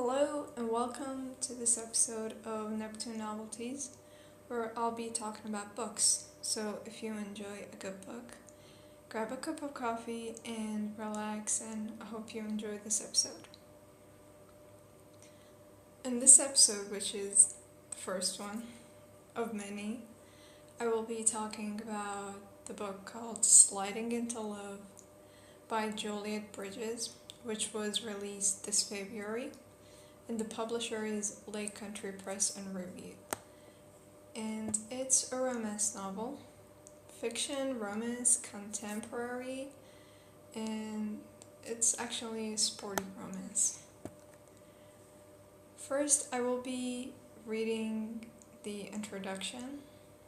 Hello and welcome to this episode of Neptune Novelties, where I'll be talking about books. So if you enjoy a good book, grab a cup of coffee and relax, and I hope you enjoy this episode. In this episode, which is the first one of many, I will be talking about the book called Sliding into Love by Juliette Bridges, which was released this February, and the publisher is Lake Country Press and Review. And it's a romance novel, fiction, romance, contemporary, and it's actually a sporty romance. First, I will be reading the introduction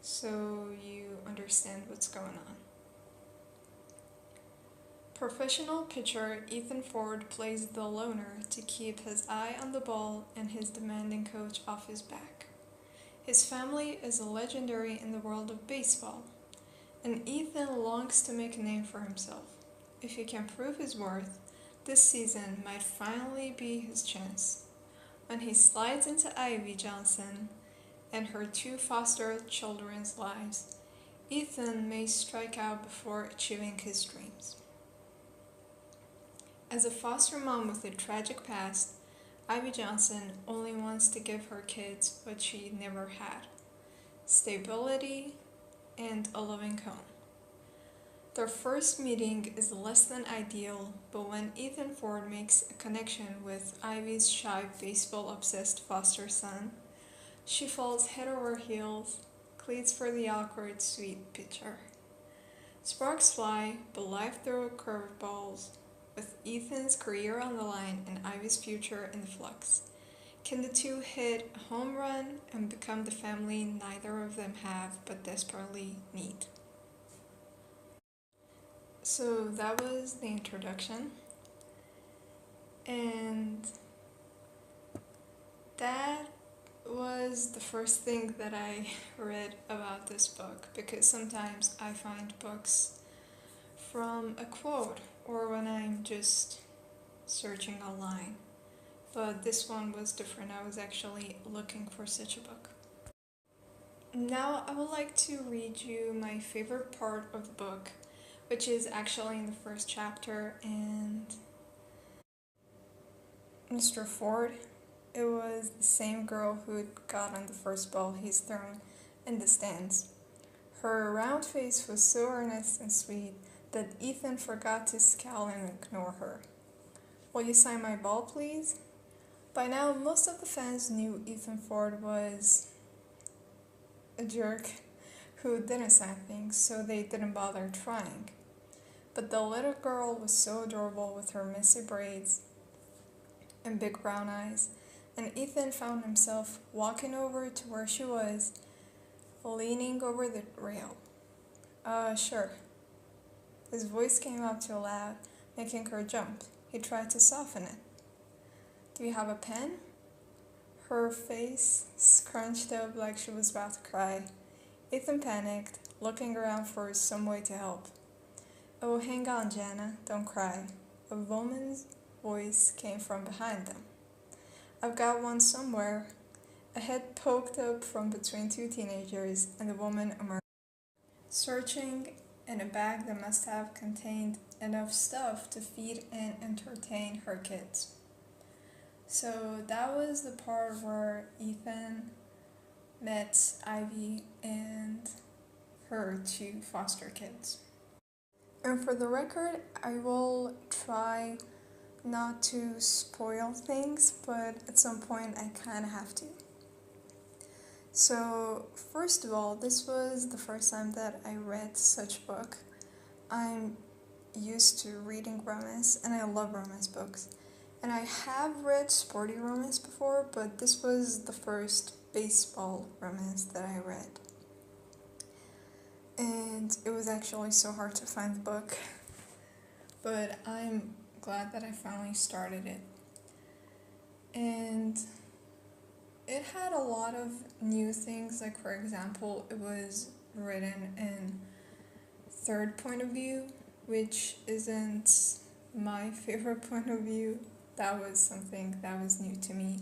so you understand what's going on. Professional pitcher Ethan Ford plays the loner to keep his eye on the ball and his demanding coach off his back. His family is legendary in the world of baseball, and Ethan longs to make a name for himself. If he can prove his worth, this season might finally be his chance. When he slides into Ivy Johnson and her two foster children's lives, Ethan may strike out before achieving his dreams. As a foster mom with a tragic past, Ivy Johnson only wants to give her kids what she never had: stability and a loving home. Their first meeting is less than ideal, but when Ethan Ford makes a connection with Ivy's shy, baseball-obsessed foster son, she falls head over heels, cleats for the awkward, sweet pitcher. Sparks fly, but life throws curveballs. With Ethan's career on the line and Ivy's future in flux, can the two hit a home run and become the family neither of them have but desperately need? So that was the introduction, and that was the first thing that I read about this book, because sometimes I find books from a quote or when I'm just searching online. But this one was different. I was actually looking for such a book. Now I would like to read you my favorite part of the book, which is actually in the first chapter. And Mr. Ford, it was the same girl who had gotten the first ball he's thrown in the stands. Her round face was so earnest and sweet that Ethan forgot to scowl and ignore her. "Will you sign my ball, please?" By now, most of the fans knew Ethan Ford was a jerk who didn't sign things, so they didn't bother trying. But the little girl was so adorable with her messy braids and big brown eyes, and Ethan found himself walking over to where she was, leaning over the rail. Sure." His voice came out too loud, making her jump. He tried to soften it. "Do you have a pen?" Her face scrunched up like she was about to cry. Ethan panicked, looking around for some way to help. "Oh, hang on, Jana, don't cry." A woman's voice came from behind them. "I've got one somewhere." A head poked up from between two teenagers, and the woman emerged, searching in a bag that must have contained enough stuff to feed and entertain her kids. So that was the part where Ethan met Ivy and her two foster kids. And for the record, I will try not to spoil things, but at some point I kind of have to. So, first of all, this was the first time that I read such a book. I'm used to reading romance, and I love romance books. And I have read sporty romance before, but this was the first baseball romance that I read. And it was actually so hard to find the book, but I'm glad that I finally started it. And it had a lot of new things, like for example, it was written in third point of view, which isn't my favorite point of view that was something that was new to me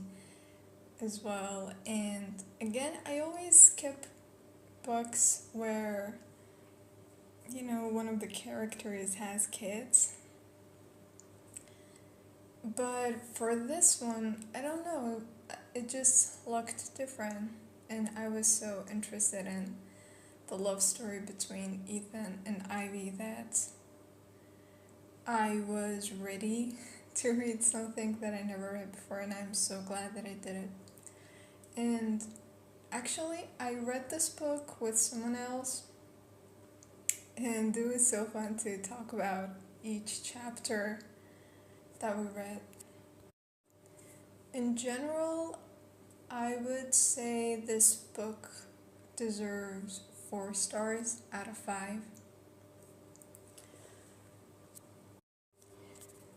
as well. And again, I always skip books where, you know, one of the characters has kids. But for this one, I don't know, it just looked different. And I was so interested in the love story between Ethan and Ivy that I was ready to read something that I never read before, and I'm so glad that I did it. And actually, I read this book with someone else, and it was so fun to talk about each chapter that we read. In general, I would say this book deserves 4 stars out of 5.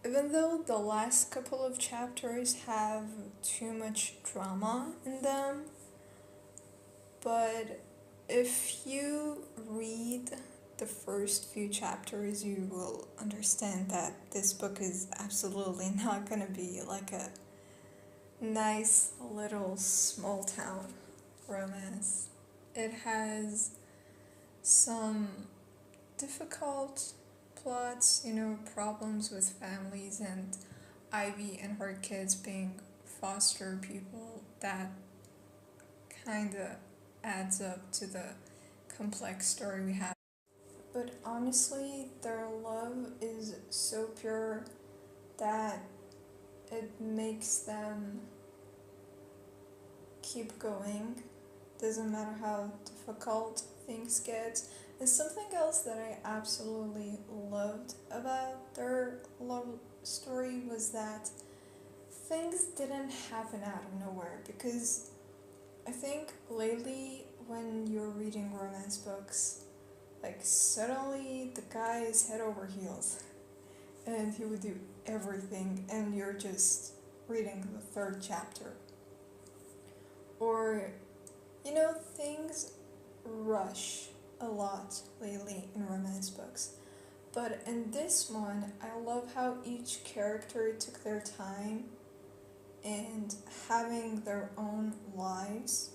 Even though the last couple of chapters have too much drama in them, but if you read the first few chapters, you will understand that this book is absolutely not gonna be like a nice little small town romance. It has some difficult plots, you know, problems with families and Ivy and her kids being foster people that kind of adds up to the complex story we have. But honestly, their love is so pure that it makes them keep going. Doesn't matter how difficult things get. And something else that I absolutely loved about their love story was that things didn't happen out of nowhere, because I think lately when you're reading romance books, like suddenly the guy is head over heels and he would do everything and you're just reading the 3rd chapter. Or, you know, things rush a lot lately in romance books. But in this one, I love how each character took their time and having their own lives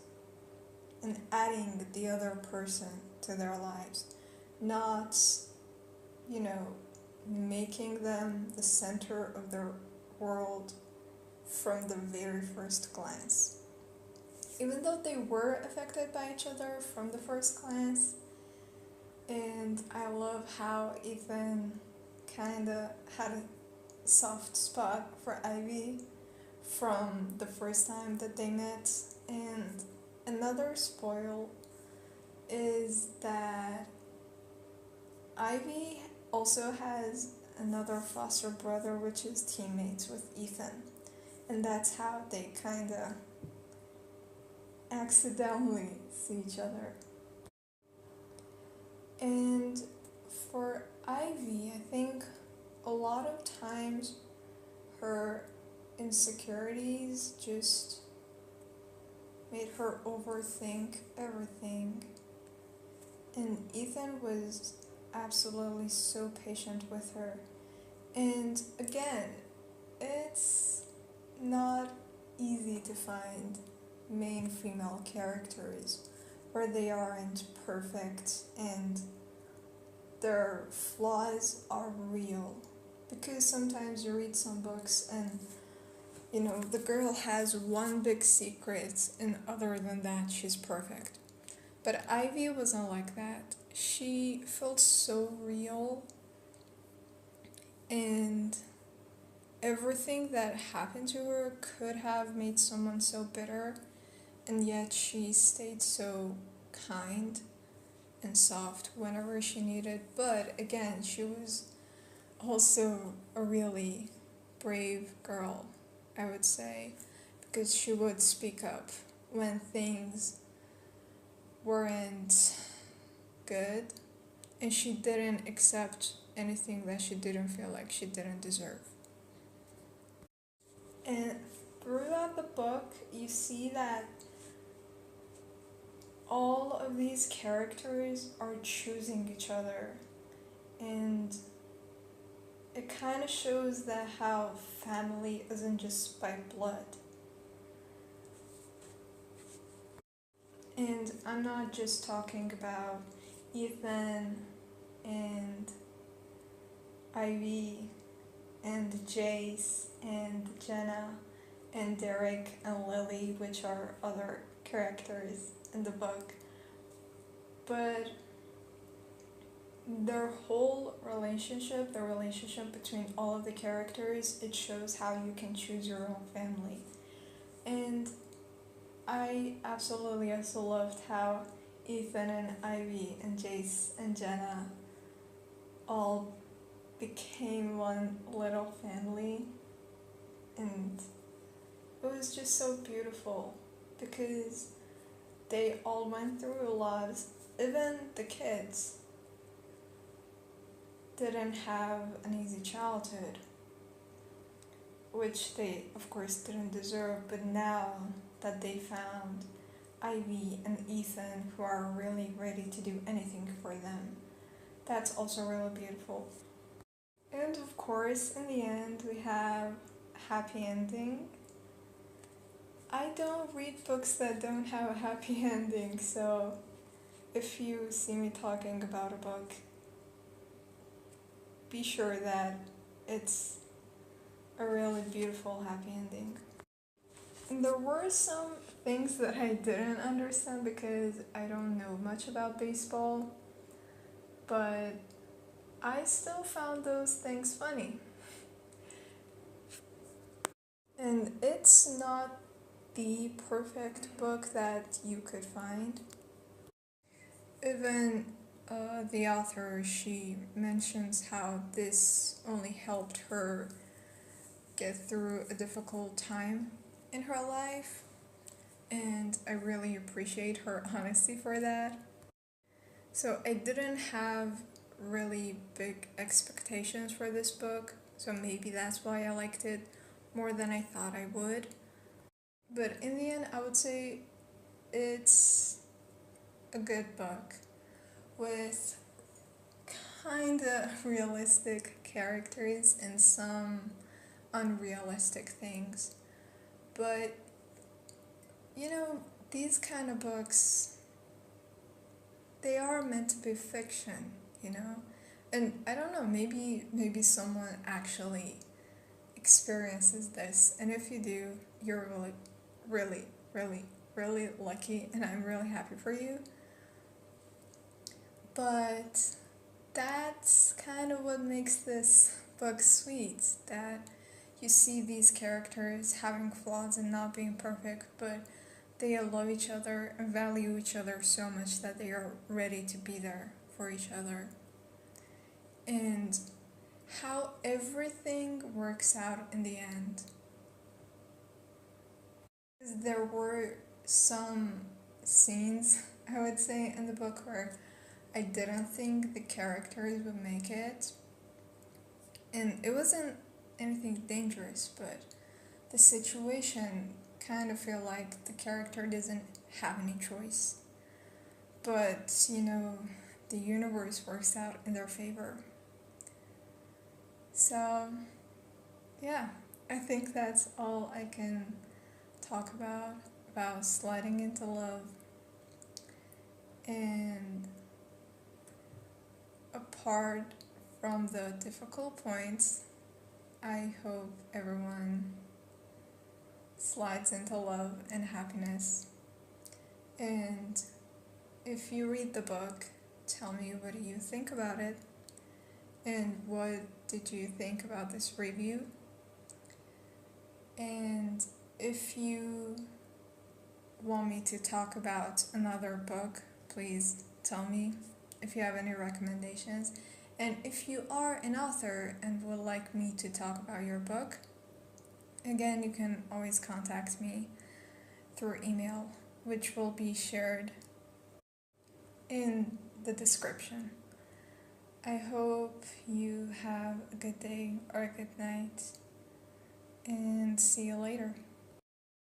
and adding the other person to their lives. Not, you know, making them the center of their world from the very first glance. Even though they were affected by each other from the first glance, and I love how Ethan kinda had a soft spot for Ivy from the first time that they met. And another spoil is that Ivy also has another foster brother, which is teammates with Ethan, and that's how they kinda accidentally see each other. And for Ivy, I think a lot of times her insecurities just made her overthink everything. And Ethan was absolutely so patient with her. And again, it's not easy to find main female characters where they aren't perfect and their flaws are real. Because sometimes you read some books and, you know, the girl has one big secret and other than that she's perfect. But Ivy wasn't like that. She felt so real, and everything that happened to her could have made someone so bitter, and yet she stayed so kind and soft whenever she needed. But again, she was also a really brave girl, I would say, because she would speak up when things weren't good, and she didn't accept anything that she didn't feel like she didn't deserve. And throughout the book, you see that all of these characters are choosing each other, and it kind of shows that how family isn't just by blood. And I'm not just talking about Ethan and Ivy and Jace and Jenna and Derek and Lily, which are other characters in the book. But their whole relationship, the relationship between all of the characters, it shows how you can choose your own family. And I absolutely also loved how Ethan and Ivy and Jace and Jenna all became one little family, and it was just so beautiful because they all went through a lot. Even the kids didn't have an easy childhood, which they of course didn't deserve, but now that they found Ivy and Ethan who are really ready to do anything for them, that's also really beautiful. And of course, in the end, we have a happy ending. I don't read books that don't have a happy ending, so if you see me talking about a book, be sure that it's a really beautiful happy ending. And there were some things that I didn't understand because I don't know much about baseball, but I still found those things funny. And it's not the perfect book that you could find. Even the author, she mentions how this only helped her get through a difficult time in her life, and I really appreciate her honesty for that. So I didn't have really big expectations for this book, so maybe that's why I liked it more than I thought I would. But in the end, I would say it's a good book with kinda realistic characters and some unrealistic things. But, you know, these kind of books, they are meant to be fiction, you know? And I don't know, maybe someone actually experiences this, and if you do, you're really lucky, and I'm really happy for you. But that's kind of what makes this book sweet, that you see these characters having flaws and not being perfect, but they love each other and value each other so much that they are ready to be there for each other. And how everything works out in the end. There were some scenes, I would say, in the book where I didn't think the characters would make it. And it wasn't anything dangerous, but the situation kind of feel like the character doesn't have any choice. But, you know, the universe works out in their favor. So, yeah, I think that's all I can talk about sliding into love. And apart from the difficult points, I hope everyone slides into love and happiness. And if you read the book, tell me what do you think about it, and what did you think about this review. And if you want me to talk about another book, please tell me if you have any recommendations. And if you are an author and would like me to talk about your book, again, you can always contact me through email, which will be shared in the description. I hope you have a good day or a good night, and see you later.